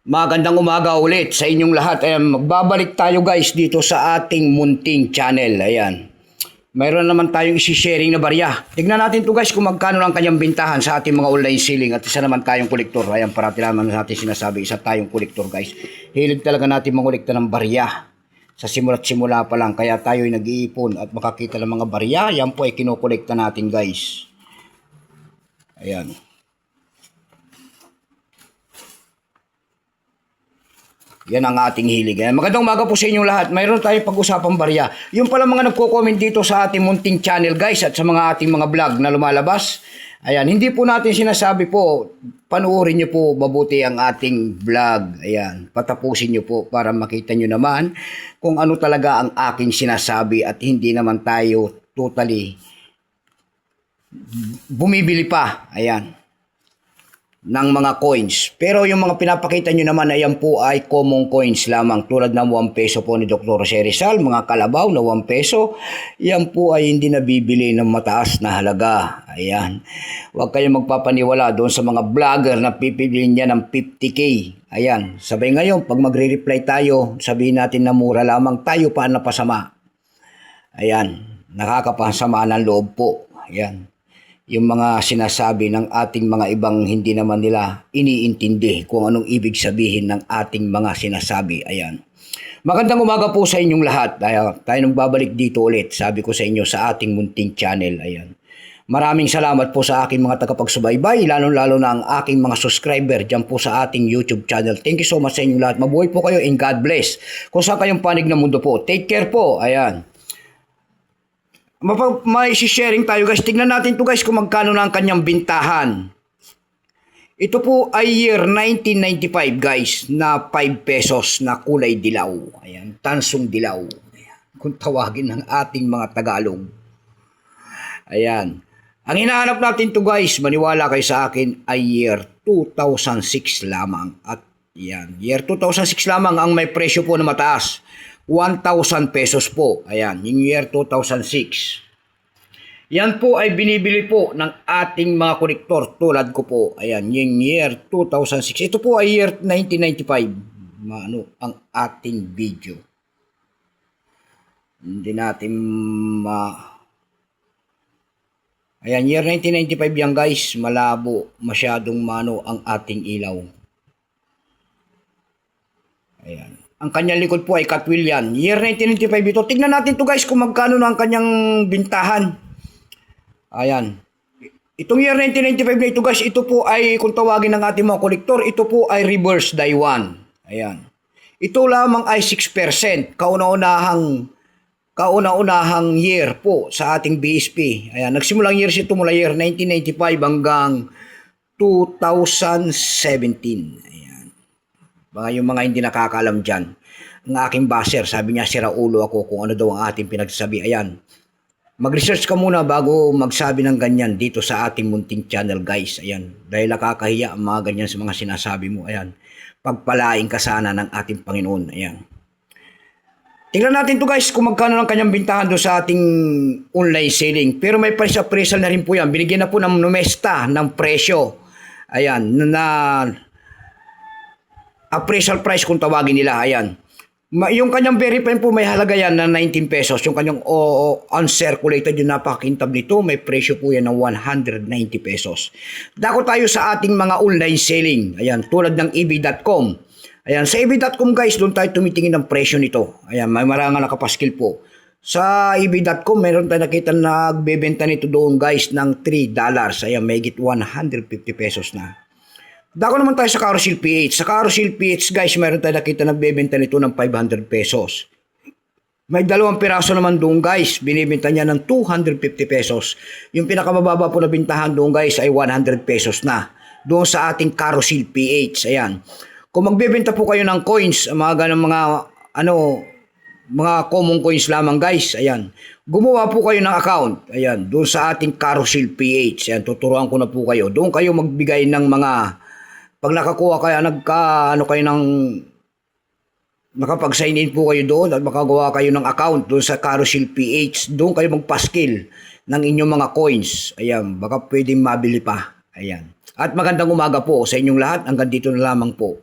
Magandang umaga ulit sa inyong lahat. Ayan, magbabalik tayo guys dito sa ating munting channel. Ayan. Mayroon naman tayong isi-sharing na barya. Tignan natin to guys kung magkano lang kanyang bintahan sa ating mga online selling. At isa naman tayong kolektor. Ayan, parati naman natin sinasabi, isa tayong kolektor guys. Hilig talaga natin mangolekta ng barya. Sa simula't simula pa lang. Kaya tayo ay nag-iipon at makakita ng mga barya. Yan po ay kinokolekta natin guys. Ayan. Yan ang ating hilig. Magandang umaga po sa inyong lahat. Mayroon tayong pag-usapang barya. Yung pala mga nagko-comment dito sa ating munting channel guys at sa mga ating mga vlog na lumalabas. Ayan, hindi po natin sinasabi po, panuorin nyo po mabuti ang ating vlog. Ayan, patapusin nyo po para makita nyo naman kung ano talaga ang aking sinasabi at hindi naman tayo totally bumibili pa. Ayan. Ng mga coins. Pero yung mga pinapakita nyo naman ayan po ay common coins lamang tulad ng 1 peso po ni Dr. Jose Rizal, mga kalabaw na 1 peso. Yan po ay hindi nabibili ng mataas na halaga. Ayan. Huwag kayong magpapaniwala doon sa mga vlogger na pipiliin niya ng 50k. Ayan. Sabay ngayon, pag magre-reply tayo, sabihin natin na mura lamang, tayo pa napasama. Ayan. Nakakapasama ng loob po. Ayan. Yung mga sinasabi ng ating mga ibang hindi naman nila iniintindi kung anong ibig sabihin ng ating mga sinasabi. Ayan. Magandang umaga po sa inyong lahat. Tayo nang babalik dito ulit, sabi ko sa inyo, sa ating munting channel. Ayan. Maraming salamat po sa aking mga tagapagsubaybay, lalo-lalo na ang aking mga subscriber dyan po sa ating YouTube channel. Thank you so much sa inyong lahat. Mabuhay po kayo and God bless. Kung saan kayong panig ng mundo po. Take care po. Ayan. May sharing tayo guys. Tignan natin to guys kung magkano na ang kanyang bintahan. Ito po ay year 1995 guys na 5 pesos na kulay dilaw. Ayan, tansong dilaw. Ayan, kung tawagin ng ating mga Tagalog. Ayan. Ang hinahanap natin to guys, maniwala kayo sa akin, ay year 2006 lamang. At yan, year 2006 lamang ang may presyo po na mataas. 1,000 pesos po. Ayan, yung year 2006. Yan po ay binibili po ng ating mga kolektor tulad ko po. Ayan, yung year 2006. Ito po ay year 1995. Ano ang ating video. Hindi natin Ayan, year 1995 yan guys. Malabo, masyadong ang ating ilaw. Ayan. Ang kanyang likod po ay Catwheel yan. Year 1995 ito. Tignan natin to guys kung magkano na ang kanyang bintahan. Ayan. Itong year 1995 na ito guys, ito po ay kung tawagin ng ating mga kolektor, ito po ay reverse die 1. Ayan. Ito lamang ay 6%. Kauna-unahang year po sa ating BSP. Ayan. Nagsimulang years ito mula year 1995 hanggang 2017. Mga yung mga hindi nakakaalam dyan. Ang aking baser, sabi niya, sira ulo ako kung ano daw ang ating pinagsasabi. Ayan. Mag-research ka muna bago magsabi ng ganyan dito sa ating munting channel, guys. Ayan. Dahil nakakahiya ang mga ganyan sa mga sinasabi mo. Ayan. Pagpalain ka sana ng ating Panginoon. Ayan. Tingnan natin to guys kung magkano lang kanyang bintahan doon sa ating online selling. Pero may price-appraisal na rin po yan. Binigyan na po ng numesta ng presyo. Ayan. Appraisal price kung tawagin nila. Ayan. Yung kanyang verify po may halaga yan na 19 pesos. Yung kanyang uncirculated yung napakakintab nito, may presyo po yan ng 190 pesos. Dako tayo sa ating mga online selling. Ayan, tulad ng eb.com. Ayan, sa eb.com guys, doon tayo tumitingin ng presyo nito. Ayan, may marangal nakapaskil po. Sa eb.com, meron tayo nakita na nagbebenta nito doon guys ng $3. Ayan, may higit 150 pesos na. Dako naman tayo sa Carousel PH. Sa Carousel PH guys, mayroon tayo nakita nagbebenta nito ng 500 pesos. May 2 piraso naman doon guys, binibenta niya ng 250 pesos. Yung pinakamababa po na bintahan doon guys ay 100 pesos na. Doon sa ating Carousel PH. Ayan. Kung magbebenta po kayo ng coins, mga ganang mga common coins lamang guys. Ayan. Gumawa po kayo ng account. Ayan. Doon sa ating Carousel PH. Ayan. Tuturuan ko na po kayo. Doon kayo magbigay ng mga pag nakakuha kayo, nakapag-sign in po kayo doon at makagawa kayo ng account doon sa Carousel PH, doon kayo magpaskil ng inyong mga coins. Ayan, baka pwedeng mabili pa. Ayan. At magandang umaga po sa inyong lahat. Hanggang dito na lamang po.